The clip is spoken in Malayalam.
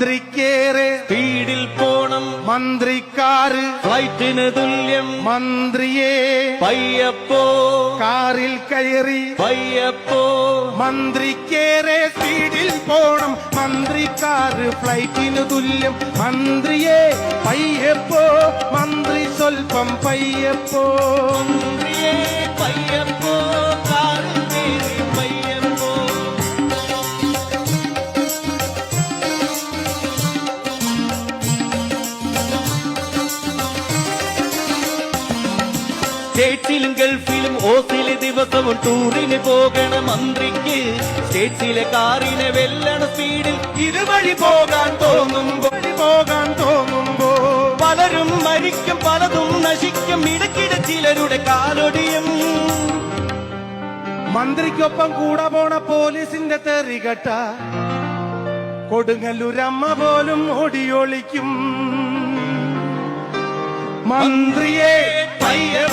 മന്ത്രിക്കേറെ സ്പീഡിൽ പോണം മന്ത്രിക്കാറ് ഫ്ലൈറ്റിന് തുല്യം മന്ത്രിയെ പയ്യപ്പോ കാറിൽ കയറി പയ്യപ്പോ മന്ത്രിക്കേറെ സ്പീഡിൽ പോണം മന്ത്രിക്കാറ് ഫ്ലൈറ്റിന് തുല്യം മന്ത്രിയെ പയ്യപ്പോ മന്ത്രി സ്വൽപ്പം പയ്യപ്പോ മന്ത്രിയെ പയ്യപ്പോ കാറിൽ കയറി പയ്യപ്പോ സ്റ്റേറ്റ്സിലും ഗൾഫിലും ഓസിലെ ദിവസവും ടൂറിന് പോകണ മന്ത്രിക്ക് സ്റ്റേറ്റ്സിലെ കാറിനെ വെല്ലണ സ്പീഡിൽ ഇതുവഴി പോകാൻ തോന്നുമ്പോ പലരും മരിക്കും പലതും നശിക്കും ഇടയ്ക്കിടെ ചിലരുടെ കാലൊടിയും മന്ത്രിക്കൊപ്പം കൂടെ പോണ പോലീസിന്റെ തെറികെട്ട കൊടുങ്ങല്ലൂരമ്മ പോലും ഓടിയൊളിക്കും മന്ത്രിയെ പയ്യപ്പോ